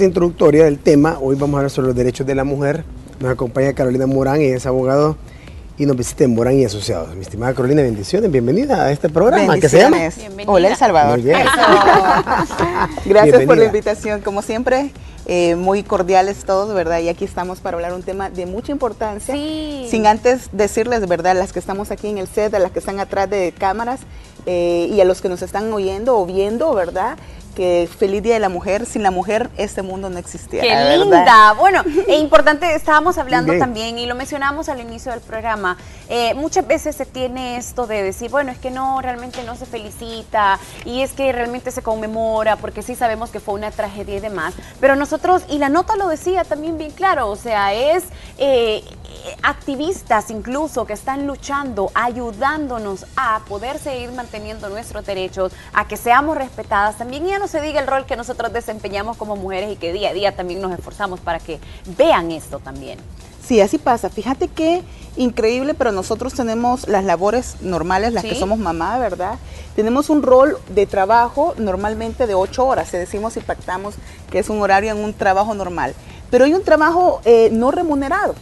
parte introductoria del tema. Hoy vamos a hablar sobre los derechos de la mujer. Nos acompaña Carolina Morán, ella es abogado y nos visita en Morán y Asociados. Mi estimada Carolina, bendiciones, bienvenida a este programa. ¿Qué se llama? Hola, El Salvador. Muy bien. Gracias Bienvenida. por la invitación, como siempre, muy cordiales todos, ¿verdad? Y aquí estamos para hablar un tema de mucha importancia. Sí. Sin antes decirles, ¿verdad? Las que estamos aquí en el set, a las que están atrás de cámaras y a los que nos están oyendo o viendo, ¿verdad? Que feliz Día de la Mujer. Sin la mujer este mundo no existiera. ¡Qué linda! ¿Verdad? Bueno, e importante, estábamos hablando Bien. también y lo mencionamos al inicio del programa, muchas veces se tiene esto de decir, bueno, es que no, realmente no se felicita y es que realmente se conmemora porque sí sabemos que fue una tragedia y demás, pero nosotros, y la nota lo decía también bien claro, o sea, es activistas incluso que están luchando, ayudándonos a poder seguir manteniendo nuestros derechos, a que seamos respetadas también, y ya no se diga el rol que nosotros desempeñamos como mujeres y que día a día también nos esforzamos para que vean esto también. Sí, así pasa. Fíjate que increíble, pero nosotros tenemos las labores normales, las ¿Sí? que somos mamá, ¿verdad? Tenemos un rol de trabajo normalmente de 8 horas, si decimos y pactamos que es un horario en un trabajo normal. Pero hay un trabajo no remunerado,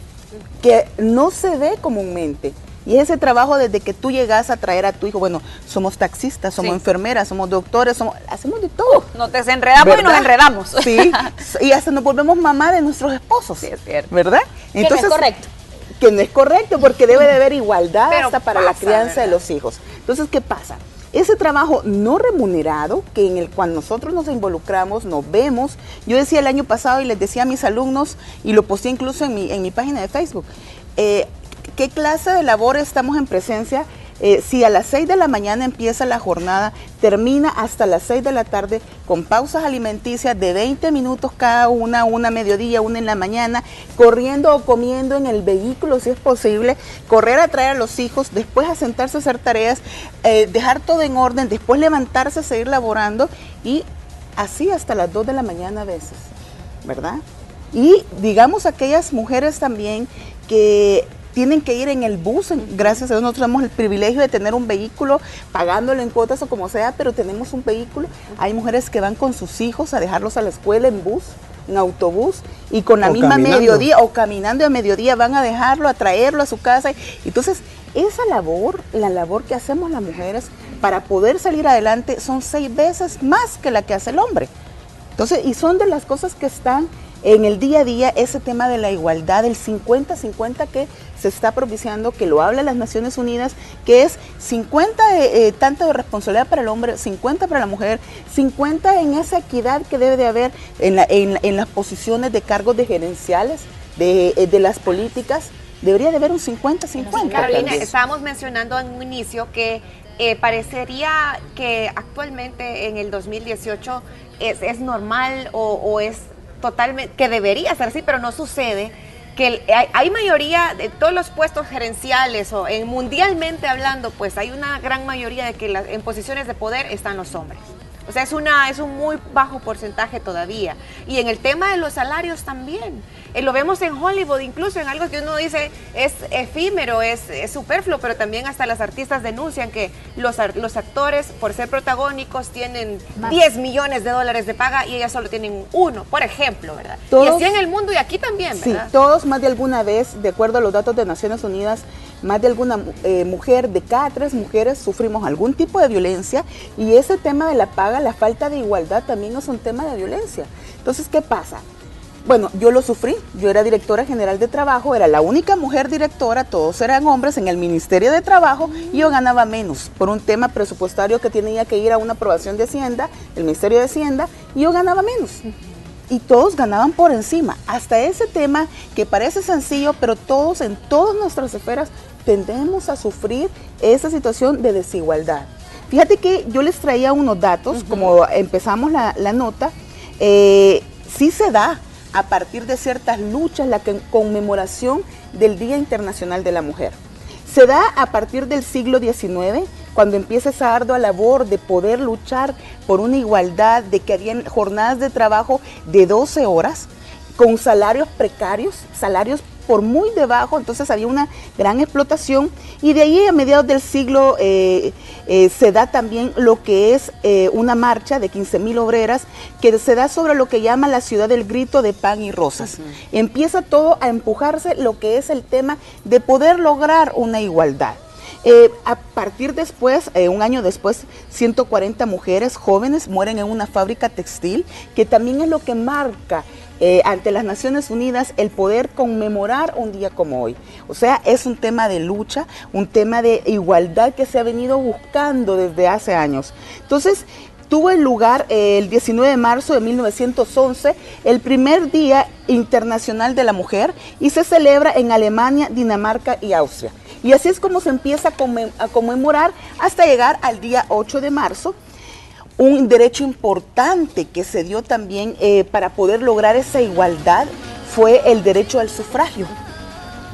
que no se ve comúnmente. Y ese trabajo desde que tú llegas a traer a tu hijo, bueno, somos taxistas, somos Sí. enfermeras, somos doctores, hacemos de todo. Nos desenredamos y nos ¿Verdad? enredamos. Sí, y hasta nos volvemos mamá de nuestros esposos. Sí, es cierto. ¿Verdad? Que no es correcto. Que no es correcto, porque debe de haber igualdad Pero hasta para la pasa, crianza de ¿verdad? los hijos. Entonces, ¿qué pasa? Ese trabajo no remunerado, que en el cual nosotros nos involucramos, nos vemos. Yo decía el año pasado y les decía a mis alumnos, y lo posté incluso en mi página de Facebook, ¿qué clase de labor estamos en presencia? Si a las 6 de la mañana empieza la jornada, termina hasta las 6 de la tarde con pausas alimenticias de 20 minutos cada una a mediodía, una en la mañana, corriendo o comiendo en el vehículo si es posible, correr a traer a los hijos, después a sentarse a hacer tareas, dejar todo en orden, después levantarse, seguir laborando y así hasta las 2 de la mañana a veces, ¿verdad? Y digamos aquellas mujeres también que tienen que ir en el bus, gracias a Dios nosotros tenemos el privilegio de tener un vehículo, pagándolo en cuotas o como sea, pero tenemos un vehículo. Hay mujeres que van con sus hijos a dejarlos a la escuela en bus, en autobús, y con la O misma caminando. mediodía, o caminando a mediodía van a dejarlo, a traerlo a su casa. Entonces, esa labor, la labor que hacemos las mujeres para poder salir adelante son 6 veces más que la que hace el hombre. Entonces, y son de las cosas que están en el día a día, ese tema de la igualdad, el 50-50 que se está propiciando, que lo habla las Naciones Unidas, que es 50 tanto de responsabilidad para el hombre, 50 para la mujer, 50 en esa equidad que debe de haber en las posiciones de cargos de gerenciales, de las políticas, debería de haber un 50-50. Carolina, estábamos mencionando en un inicio que parecería que actualmente en el 2018 es normal o es totalmente, que debería ser así, pero no sucede, que hay mayoría de todos los puestos gerenciales o mundialmente hablando, pues hay una gran mayoría de que en posiciones de poder están los hombres. O sea, es un muy bajo porcentaje todavía. Y en el tema de los salarios también. Lo vemos en Hollywood, incluso en algo que uno dice es efímero, es superfluo, pero también hasta las artistas denuncian que los actores, por ser protagónicos, tienen 10 millones de dólares de paga y ellas solo tienen 1, por ejemplo, ¿verdad? Todos, y así en el mundo y aquí también, ¿verdad? Sí, todos más de alguna vez, de acuerdo a los datos de Naciones Unidas, más de alguna mujer, de cada 3 mujeres sufrimos algún tipo de violencia, y ese tema de la paga, la falta de igualdad también es un tema de violencia. Entonces, ¿qué pasa? Bueno, yo lo sufrí, yo era directora general de trabajo, era la única mujer directora, todos eran hombres en el Ministerio de Trabajo, y yo ganaba menos por un tema presupuestario que tenía que ir a una aprobación de Hacienda, el Ministerio de Hacienda, y yo ganaba menos. Y todos ganaban por encima, hasta ese tema que parece sencillo, pero todos en todas nuestras esferas tendemos a sufrir esa situación de desigualdad. Fíjate que yo les traía unos datos, como empezamos la nota, sí se da a partir de ciertas luchas la conmemoración del Día Internacional de la Mujer. Se da a partir del siglo XIX, cuando empieza esa ardua labor de poder luchar por una igualdad, de que habían jornadas de trabajo de 12 horas, con salarios precarios, salarios por muy debajo, entonces había una gran explotación, y de ahí a mediados del siglo se da también lo que es una marcha de 15.000 obreras que se da sobre lo que llama la ciudad del grito de pan y rosas. Empieza todo a empujarse lo que es el tema de poder lograr una igualdad. A partir después, un año después, 140 mujeres jóvenes mueren en una fábrica textil, que también es lo que marca ante las Naciones Unidas el poder conmemorar un día como hoy. O sea, es un tema de lucha, un tema de igualdad que se ha venido buscando desde hace años. Entonces, tuvo lugar el 19 de marzo de 1911, el primer Día Internacional de la Mujer, y se celebra en Alemania, Dinamarca y Austria. Y así es como se empieza a conmemorar hasta llegar al día 8 de marzo. Un derecho importante que se dio también para poder lograr esa igualdad fue el derecho al sufragio.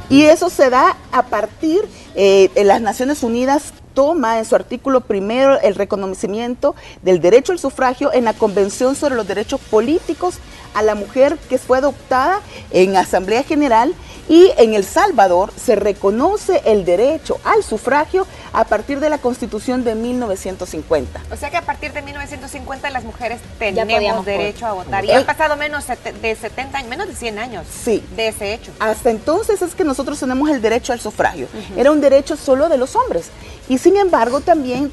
Y eso se da a partir de las Naciones Unidas. Toma en su artículo primero el reconocimiento del derecho al sufragio en la Convención sobre los Derechos Políticos a la Mujer, que fue adoptada en Asamblea General, y en El Salvador se reconoce el derecho al sufragio a partir de la Constitución de 1950. O sea que a partir de 1950 las mujeres tenemos derecho a votar, y han pasado menos de 70 años, menos de 100 años de ese hecho. Hasta entonces es que nosotros tenemos el derecho al sufragio. Era un derecho solo de los hombres. Y sin embargo también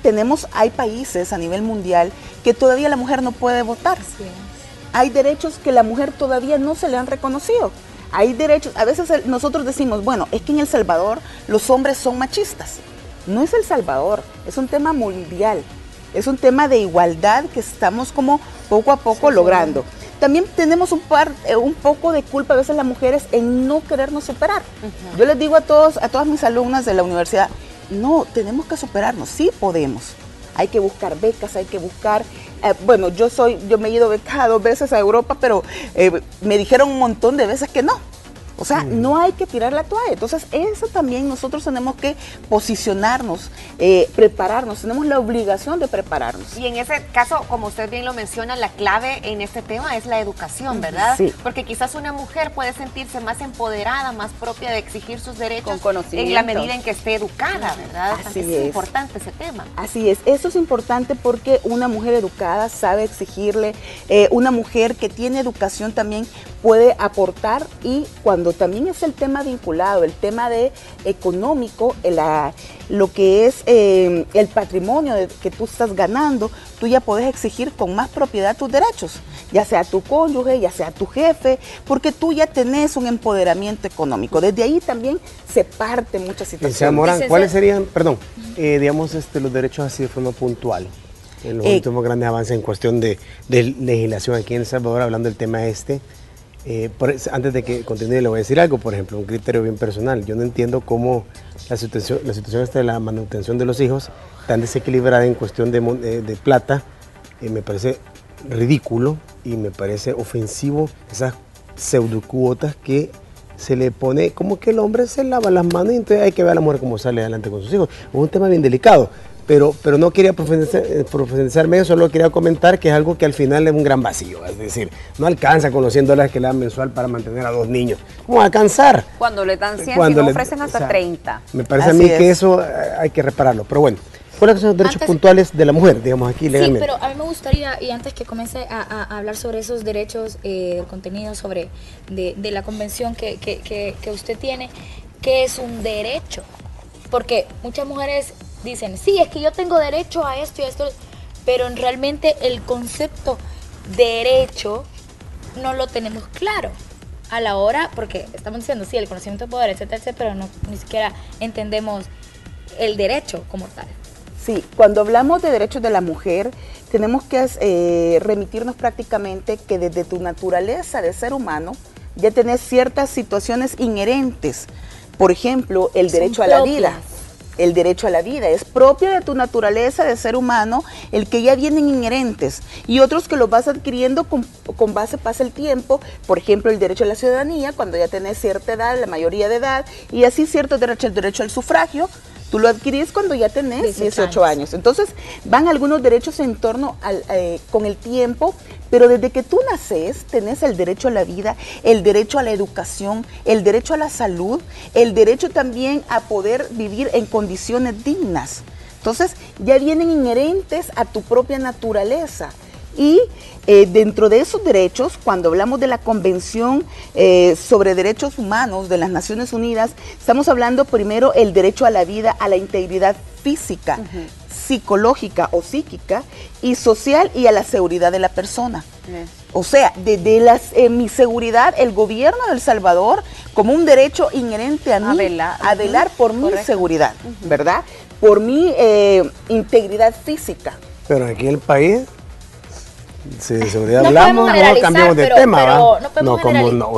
hay países a nivel mundial que todavía la mujer no puede votar. Sí. Hay derechos que la mujer todavía no se le han reconocido. Hay derechos, a veces nosotros decimos, bueno, es que en El Salvador los hombres son machistas. No es El Salvador, es un tema mundial. Es un tema de igualdad que estamos como poco a poco logrando. También tenemos un poco de culpa a veces las mujeres en no querernos superar. Yo les digo a todas mis alumnas de la universidad, no, tenemos que superarnos, sí podemos. Hay que buscar becas, hay que buscar, bueno, yo me he ido becada 2 veces a Europa, pero me dijeron un montón de veces que no. O sea, no hay que tirar la toalla. Entonces, eso también nosotros tenemos que posicionarnos, prepararnos, tenemos la obligación de prepararnos. Y en ese caso, como usted bien lo menciona, la clave en este tema es la educación, ¿verdad? Sí. Porque quizás una mujer puede sentirse más empoderada, más propia de exigir sus derechos con conocimiento, en la medida en que esté educada, ¿verdad? Así es importante ese tema. Así es, eso es importante porque una mujer educada sabe exigirle, una mujer que tiene educación también puede aportar, y cuando también es el tema vinculado, el tema de económico, lo que es el patrimonio que tú estás ganando, tú ya puedes exigir con más propiedad tus derechos, ya sea tu cónyuge, ya sea tu jefe, porque tú ya tenés un empoderamiento económico. Desde ahí también se parte muchas situaciones. Morán, ¿cuáles serían, digamos, los derechos así de forma puntual? En los últimos grandes avances en cuestión de legislación aquí en El Salvador, hablando del tema antes de que continúe, le voy a decir algo, por ejemplo, un criterio bien personal. Yo no entiendo cómo la situación esta de la manutención de los hijos tan desequilibrada en cuestión de plata. Me parece ridículo y me parece ofensivo esas pseudocuotas que se le pone, como que el hombre se lava las manos y entonces hay que ver a la mujer cómo sale adelante con sus hijos. Es un tema bien delicado. Pero no quería profundizarme eso, solo quería comentar que es algo que al final es un gran vacío, es decir, no alcanza con los $100 que le dan mensual para mantener a 2 niños. ¿Cómo va a alcanzar? Cuando le dan 100, si no ofrecen hasta 30. Me parece a mí que eso hay que repararlo, pero bueno. ¿Cuáles son los derechos puntuales de la mujer, digamos, aquí legalmente? Sí, pero a mí me gustaría, y antes que comience a hablar sobre esos derechos, el contenido de la convención que usted tiene, ¿qué es un derecho? Porque muchas mujeres dicen, sí, es que yo tengo derecho a esto y a esto, pero realmente el concepto derecho no lo tenemos claro a la hora, porque estamos diciendo, sí, el conocimiento de poder, etcétera, etcétera, pero ni siquiera entendemos el derecho como tal. Sí, cuando hablamos de derechos de la mujer, tenemos que remitirnos prácticamente que desde tu naturaleza de ser humano ya tenés ciertas situaciones inherentes. Por ejemplo, el derecho a la vida. El derecho a la vida es propio de tu naturaleza de ser humano, el que ya vienen inherentes, y otros que los vas adquiriendo con base pasa el tiempo. Por ejemplo, el derecho a la ciudadanía, cuando ya tenés cierta edad, la mayoría de edad, y así ciertos derechos, el derecho al sufragio. Tú lo adquirís cuando ya tenés 18 años. Entonces, van algunos derechos en torno con el tiempo, pero desde que tú naces, tenés el derecho a la vida, el derecho a la educación, el derecho a la salud, el derecho también a poder vivir en condiciones dignas. Entonces, ya vienen inherentes a tu propia naturaleza. Y dentro de esos derechos, cuando hablamos de la Convención sobre Derechos Humanos de las Naciones Unidas, estamos hablando primero el derecho a la vida, a la integridad física, psicológica o psíquica y social y a la seguridad de la persona. O sea, desde mi seguridad, el gobierno de El Salvador, como un derecho inherente a mí, a velar por mi seguridad, ¿verdad? Por mi integridad física. Pero aquí en el país, si de seguridad hablamos, no cambiamos de tema, ¿va?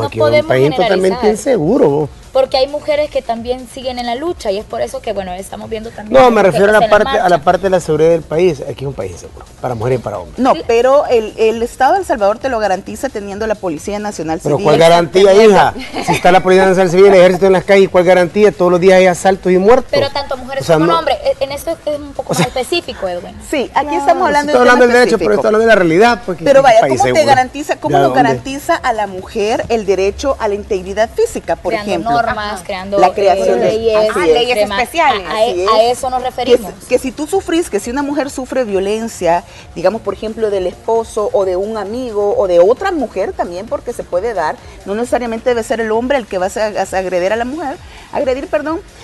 Aquí es un país totalmente inseguro. Porque hay mujeres que también siguen en la lucha y es por eso que, bueno, estamos viendo también... No, me refiero a la parte de la seguridad del país. Aquí es un país inseguro, para mujeres y para hombres. No, pero el Estado de El Salvador te lo garantiza teniendo la Policía Nacional Civil. Pero ¿cuál garantía, hija? Si está la Policía Nacional Civil, el Ejército en las calles, ¿cuál garantía? Todos los días hay asaltos y muertos. Pero tanto mujeres como hombres. En esto es un poco más específico, Edwin. Sí, aquí estamos hablando del derecho, pero estoy hablando de la realidad. Pero vaya, ¿cómo te garantiza, cómo nos garantiza a la mujer el derecho a la integridad física, por ejemplo? Normas, creando la creación de leyes especiales. A eso nos referimos. Que si tú sufrís, que si una mujer sufre violencia, digamos por ejemplo del esposo o de un amigo o de otra mujer también, porque se puede dar, no necesariamente debe ser el hombre el que va a agredir a la mujer,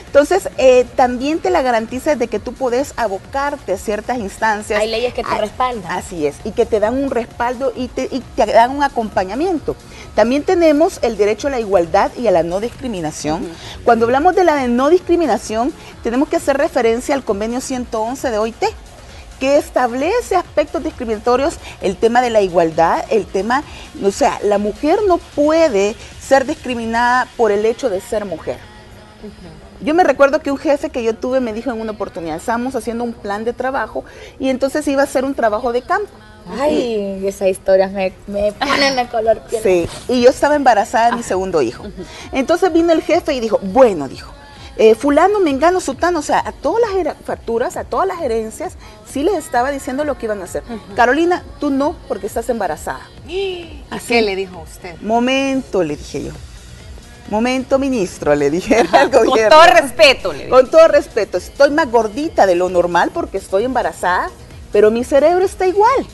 entonces también te la garantiza de que tú podés abocarte a ciertas instancias. Hay leyes que te respaldan. Así es, y que te dan un respaldo y te dan un acompañamiento. También tenemos el derecho a la igualdad y a la no discriminación. Cuando hablamos de la no discriminación, tenemos que hacer referencia al convenio 111 de OIT, que establece aspectos discriminatorios, el tema de la igualdad, el tema, o sea, la mujer no puede ser discriminada por el hecho de ser mujer. Yo me recuerdo que un jefe que yo tuve me dijo en una oportunidad, estábamos haciendo un plan de trabajo y entonces iba a hacer un trabajo de campo. Ay, esas historias me ponen de color piel. Sí, y yo estaba embarazada de mi segundo hijo. Entonces vino el jefe y dijo, bueno, dijo, fulano, mengano, sutano, o sea, a todas las facturas, a todas las gerencias, sí les estaba diciendo lo que iban a hacer. Carolina, tú no, porque estás embarazada. ¿Y qué le dijo usted? Momento, le dije yo. Momento, ministro, le dije al gobierno. Con todo respeto, le dije. Con todo respeto, estoy más gordita de lo normal porque estoy embarazada, pero mi cerebro está igual.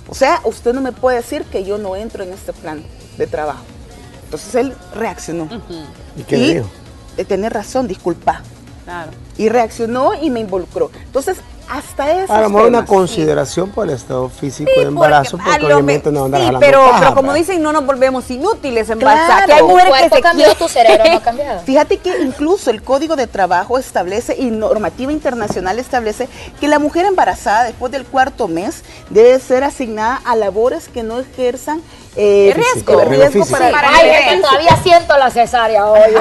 O sea, usted no me puede decir que yo no entro en este plan de trabajo. Entonces él reaccionó. ¿Y qué le dijo? Tener razón, disculpa. Claro. Y reaccionó y me involucró. Entonces, hasta eso. A lo mejor una consideración por el estado físico de embarazo, porque obviamente no andar jalando pero paja, como dicen, no nos volvemos inútiles embarazadas. Claro. Hay mujeres que se cambió, tu cerebro no ha cambiado. Fíjate que incluso el Código de Trabajo establece y normativa internacional establece que la mujer embarazada después del 4º mes debe ser asignada a labores que no ejerzan riesgo para todavía siento la cesárea hoy.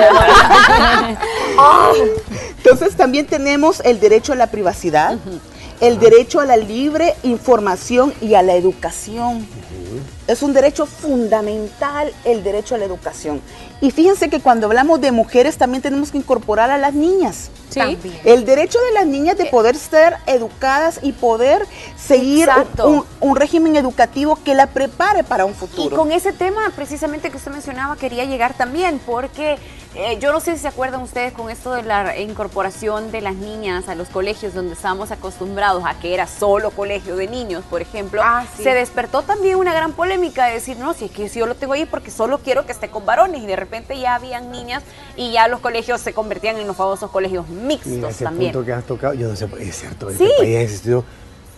Entonces también tenemos el derecho a la privacidad, el derecho a la libre información y a la educación. Es un derecho fundamental el derecho a la educación. Y fíjense que cuando hablamos de mujeres también tenemos que incorporar a las niñas. Sí. El derecho de las niñas de poder ser educadas y poder seguir un régimen educativo que la prepare para un futuro. Y con ese tema precisamente que usted mencionaba quería llegar también, porque yo no sé si se acuerdan ustedes con esto de la incorporación de las niñas a los colegios donde estábamos acostumbrados a que era solo colegio de niños, por ejemplo, se despertó también una gran polémica de decir, no, si es que yo lo tengo ahí porque solo quiero que esté con varones, y de repente ya habían niñas y ya los colegios se convertían en los famosos colegios mixtos. Mira, ese también. punto que has tocado, yo no sé, es cierto, este país ha existido,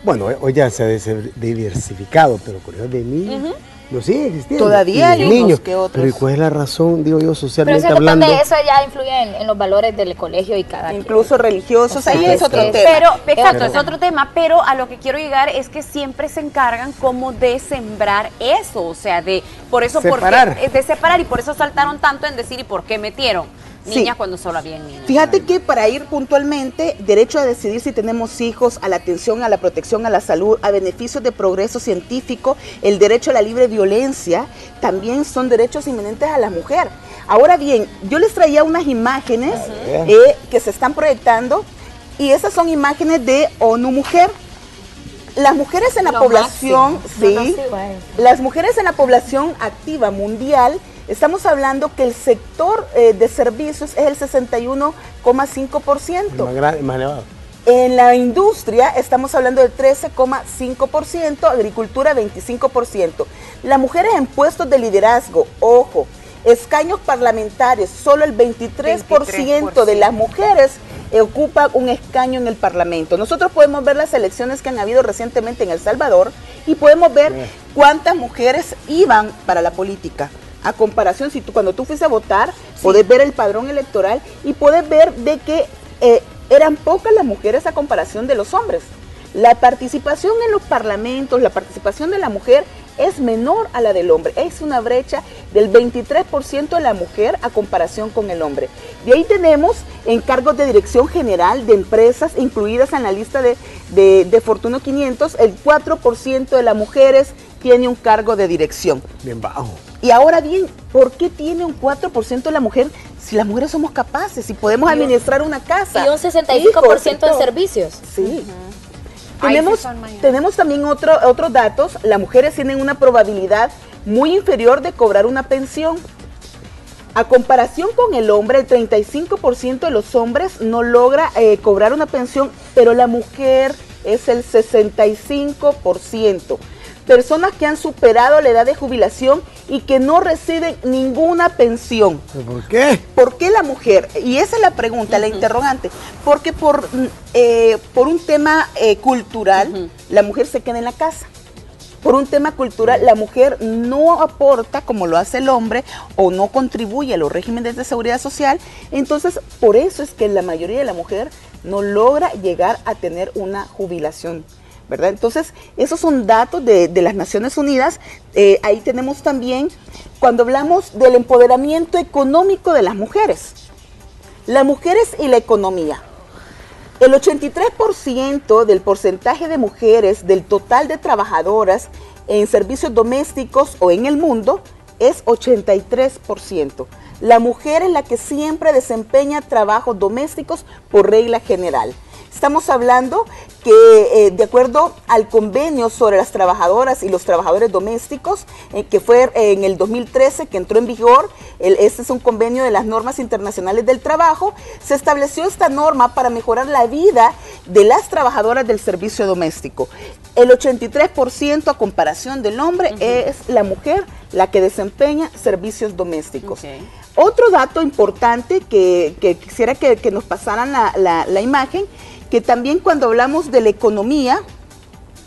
bueno, hoy ya se ha diversificado, pero colegios de niños no sigue existiendo. Todavía hay niños que otros. Pero ¿y cuál es la razón, digo yo, socialmente pero hablando? Pero eso ya influye en los valores del colegio y cada incluso religiosos, ahí es otro tema. Pero, exacto, es otro tema, pero a lo que quiero llegar es que siempre se encargan como de sembrar eso, o sea, de por eso separar. De separar, y por eso saltaron tanto en decir, ¿y por qué metieron niñas cuando solo habían niños? Fíjate que para ir puntualmente, derecho a decidir si tenemos hijos, a la atención, a la protección, a la salud, a beneficios de progreso científico, el derecho a la libre violencia, también son derechos inminentes a la mujer. Ahora bien, yo les traía unas imágenes que se están proyectando, Y esas son imágenes de ONU Mujer. Las mujeres en la población, sí, las mujeres en la población activa mundial, estamos hablando que el sector de servicios es el 61,5%. Más elevado. En la industria estamos hablando del 13,5%, agricultura 25%. Las mujeres en puestos de liderazgo, ojo, escaños parlamentarios, solo el 23% de las mujeres ocupa un escaño en el Parlamento. Nosotros podemos ver las elecciones que han habido recientemente en El Salvador y podemos ver cuántas mujeres iban para la política. A comparación, si cuando tú fuiste a votar, podés ver el padrón electoral y podés ver de que eran pocas las mujeres a comparación de los hombres. La participación en los parlamentos, la participación de la mujer es menor a la del hombre. Es una brecha del 23% de la mujer a comparación con el hombre. De ahí tenemos en cargos de dirección general de empresas incluidas en la lista de Fortune 500, el 4% de las mujeres tiene un cargo de dirección. Bien bajo. Y ahora bien, ¿por qué tiene un 4% de la mujer si las mujeres somos capaces, si podemos administrar una casa? Y un 65% en servicios. Sí. Tenemos también otros datos. Las mujeres tienen una probabilidad muy inferior de cobrar una pensión. A comparación con el hombre, el 35% de los hombres no logra cobrar una pensión, pero la mujer es el 65%. Personas que han superado la edad de jubilación y que no reciben ninguna pensión. ¿Por qué? ¿Por qué la mujer? Y esa es la pregunta, la interrogante. Porque por un tema cultural, la mujer se queda en la casa. Por un tema cultural, la mujer no aporta como lo hace el hombre o no contribuye a los regímenes de seguridad social. Entonces, por eso es que la mayoría de la mujer no logra llegar a tener una jubilación, ¿verdad? Entonces, esos son datos de las Naciones Unidas. Ahí tenemos también, cuando hablamos del empoderamiento económico de las mujeres y la economía. El 83% del porcentaje de mujeres del total de trabajadoras en servicios domésticos o en el mundo es 83%. La mujer es la que siempre desempeña trabajos domésticos por regla general. Estamos hablando que de acuerdo al convenio sobre las trabajadoras y los trabajadores domésticos, que fue en el 2013 que entró en vigor, este es un convenio de las normas internacionales del trabajo, se estableció esta norma para mejorar la vida de las trabajadoras del servicio doméstico. El 83% a comparación del hombre es la mujer la que desempeña servicios domésticos. Otro dato importante que quisiera que nos pasaran la imagen, que también cuando hablamos de la economía,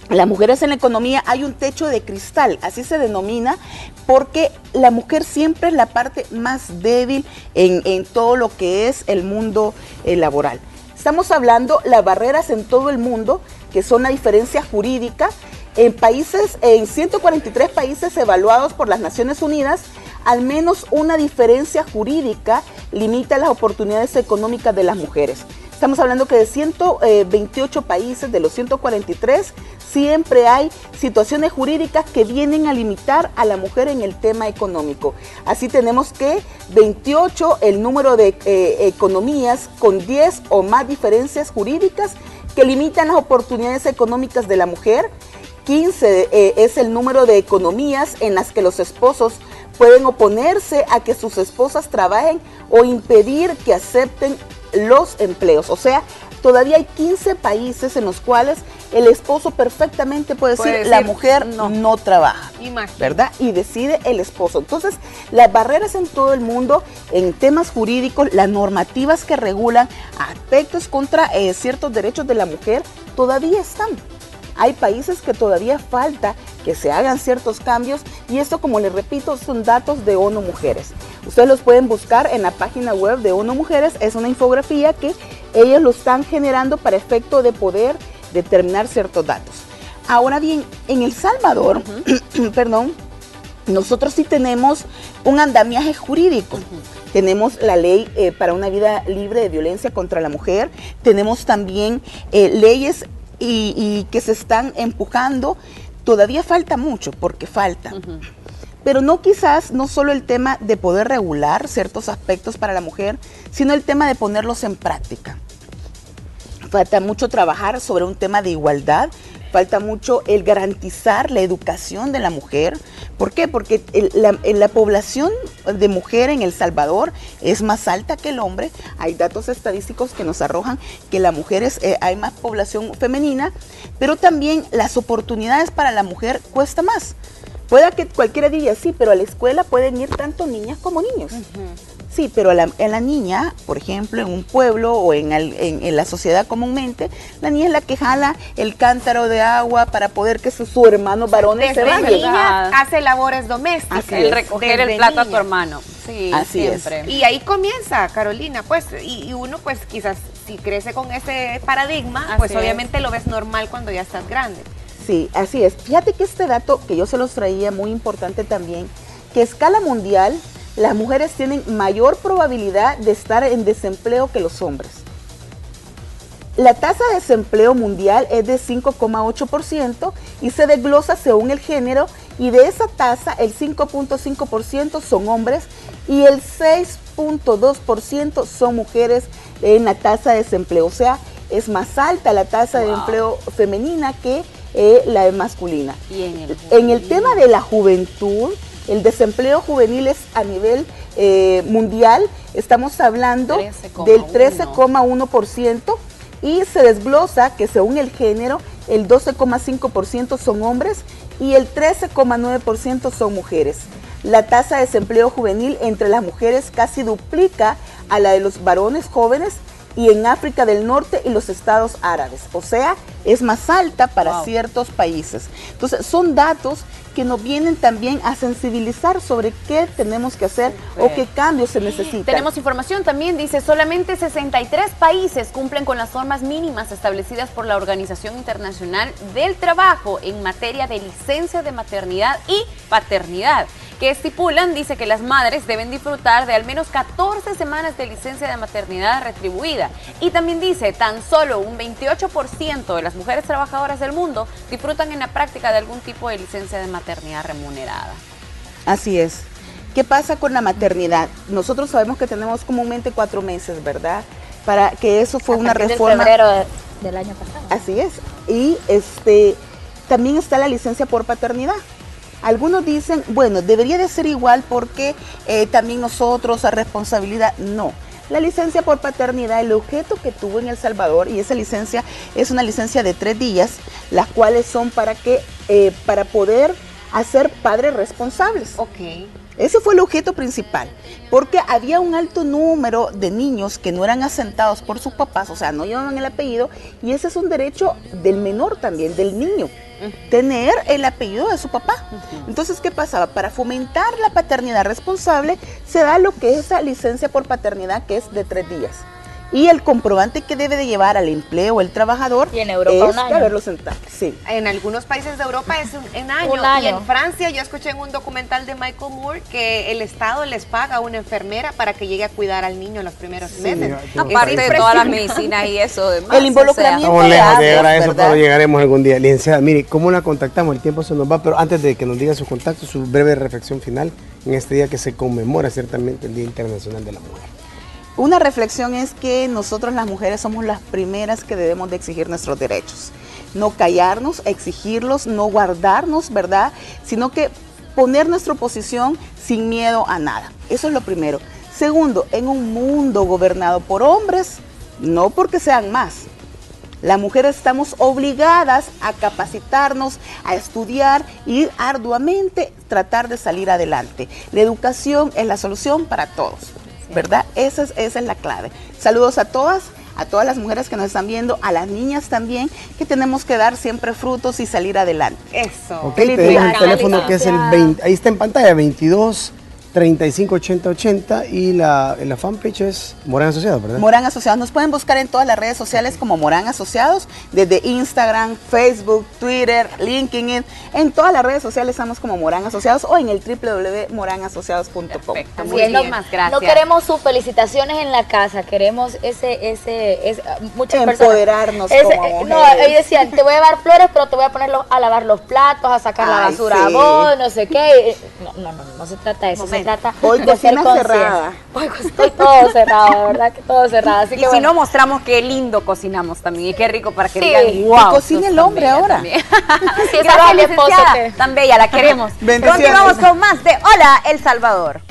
las mujeres en la economía hay un techo de cristal, así se denomina, porque la mujer siempre es la parte más débil en todo lo que es el mundo laboral. Estamos hablando las barreras en todo el mundo, que son la diferencia jurídica, en 143 países evaluados por las Naciones Unidas, al menos una diferencia jurídica limita las oportunidades económicas de las mujeres. Estamos hablando que de 128 países, de los 143, siempre hay situaciones jurídicas que vienen a limitar a la mujer en el tema económico. Así tenemos que 28 el número de economías con 10 o más diferencias jurídicas que limitan las oportunidades económicas de la mujer. 15 es el número de economías en las que los esposos pueden oponerse a que sus esposas trabajen o impedir que acepten los empleos. O sea, todavía hay 15 países en los cuales el esposo perfectamente puede decir la mujer no trabaja, ¿verdad? Y decide el esposo. Entonces, las barreras en todo el mundo, en temas jurídicos, las normativas que regulan aspectos contra ciertos derechos de la mujer, todavía están. Hay países que todavía falta que se hagan ciertos cambios y esto, como les repito, son datos de ONU Mujeres. Ustedes los pueden buscar en la página web de ONU Mujeres, es una infografía que ellos lo están generando para efecto de poder determinar ciertos datos. Ahora bien, en El Salvador, perdón, nosotros sí tenemos un andamiaje jurídico. Tenemos la ley para una vida libre de violencia contra la mujer, tenemos también leyes y que se están empujando. Todavía falta mucho, porque falta. Pero quizás no solo el tema de poder regular ciertos aspectos para la mujer, sino el tema de ponerlos en práctica. falta mucho trabajar sobre un tema de igualdad, falta mucho el garantizar la educación de la mujer. ¿Por qué? Porque la población de mujer en El Salvador es más alta que el hombre. Hay datos estadísticos que nos arrojan que la mujer hay más población femenina, pero también las oportunidades para la mujer cuesta más. Pueda que cualquiera diga, sí, pero a la escuela pueden ir tanto niñas como niños. Sí, pero en la niña, por ejemplo, en un pueblo o en la sociedad comúnmente, la niña es la que jala el cántaro de agua para poder que sus hermanos varones se vayan. Desde niña hace labores domésticas. El recoger el plato a tu hermano. Sí, así siempre. Y ahí comienza, Carolina, pues, y uno pues quizás si crece con ese paradigma, Así pues es. obviamente lo ves normal cuando ya estás grande. Sí, así es. Fíjate que este dato que yo se los traía, muy importante también, que a escala mundial las mujeres tienen mayor probabilidad de estar en desempleo que los hombres. La tasa de desempleo mundial es de 5,8% y se desglosa según el género, y de esa tasa el 5,5% son hombres y el 6,2% son mujeres en la tasa de desempleo. O sea, es más alta la tasa de empleo femenina que la masculina. Y en el tema de la juventud, el desempleo juvenil es a nivel mundial, estamos hablando del 13,1%, y se desglosa que según el género, el 12,5% son hombres y el 13,9% son mujeres. La tasa de desempleo juvenil entre las mujeres casi duplica a la de los varones jóvenes, y en África del Norte y los estados árabes. O sea, es más alta para ciertos países. Entonces, son datos que nos vienen también a sensibilizar sobre qué tenemos que hacer o qué cambios se necesitan. Tenemos información también, dice, solamente 63 países cumplen con las normas mínimas establecidas por la Organización Internacional del Trabajo en materia de licencia de maternidad y paternidad, que estipulan, dice, que las madres deben disfrutar de al menos 14 semanas de licencia de maternidad retribuida. Y también dice, tan solo un 28% de las mujeres trabajadoras del mundo disfrutan en la práctica de algún tipo de licencia de maternidad remunerada. Así es. ¿Qué pasa con la maternidad? Nosotros sabemos que tenemos comúnmente 4 meses, ¿verdad? Para que eso fue una reforma. De febrero del año pasado. Así es. Y también está la licencia por paternidad. Algunos dicen, bueno, debería de ser igual porque también nosotros a responsabilidad. No. La licencia por paternidad, el objeto que tuvo en El Salvador, y esa licencia es una licencia de 3 días, las cuales son para poder hacer padres responsables. Ok. Ese fue el objeto principal, porque había un alto número de niños que no eran asentados por sus papás, o sea, no llevaban el apellido, y ese es un derecho del menor también, del niño, tener el apellido de su papá. Entonces, ¿qué pasaba? Para fomentar la paternidad responsable, se da lo que es esa licencia por paternidad, que es de 3 días. Y el comprobante que debe de llevar al empleo el trabajador y en Europa es haberlo sentado. Sí. En algunos países de Europa es un año. Y en Francia yo escuché en un documental de Michael Moore que el Estado les paga a una enfermera para que llegue a cuidar al niño en los primeros meses. Aparte de todas las medicinas y eso demás. El involucramiento. Estamos lejos de llegar a eso, pero llegaremos algún día. Licenciada, mire, ¿cómo la contactamos? El tiempo se nos va, pero antes de que nos diga su contacto, su breve reflexión final en este día que se conmemora ciertamente el Día Internacional de la Mujer. Una reflexión es que nosotros las mujeres somos las primeras que debemos de exigir nuestros derechos. No callarnos, exigirlos, no guardarnos, ¿verdad? Sino que poner nuestra posición sin miedo a nada. Eso es lo primero. Segundo, en un mundo gobernado por hombres, no porque sean más. Las mujeres estamos obligadas a capacitarnos, a estudiar y arduamente tratar de salir adelante. La educación es la solución para todos. ¿Verdad? Esa es la clave. Saludos a todas las mujeres que nos están viendo, a las niñas también, que tenemos que dar siempre frutos y salir adelante. Eso. Ok, tenemos el teléfono que es el 20, ahí está en pantalla, 22 35 80 80, y la fanpage es Morán Asociados, ¿verdad? Morán Asociados. Nos pueden buscar en todas las redes sociales como Morán Asociados, desde Instagram, Facebook, Twitter, LinkedIn. En todas las redes sociales estamos como Morán Asociados o en el www.moranasociados.com. Muy bien, más gracias. No queremos sus felicitaciones en la casa, queremos muchas empoderarnos personas. Como mujeres. No, ellos decían, te voy a dar flores, pero te voy a poner a lavar los platos, a sacar la basura a vos, no sé qué. No se trata de eso. trata Hoy de ser cocina consciente. cerrada. Hoy estoy todo cerrado, de verdad que todo cerrado. Así Y que si bueno. no, mostramos qué lindo cocinamos también y qué rico para que Sí, digan, y wow. cocina el hombre ahora. Sí, esa Gracias, va mi esposo licenciada. que- Tan bella, la queremos. Bendiciones. Continuamos con más de Hola, El Salvador.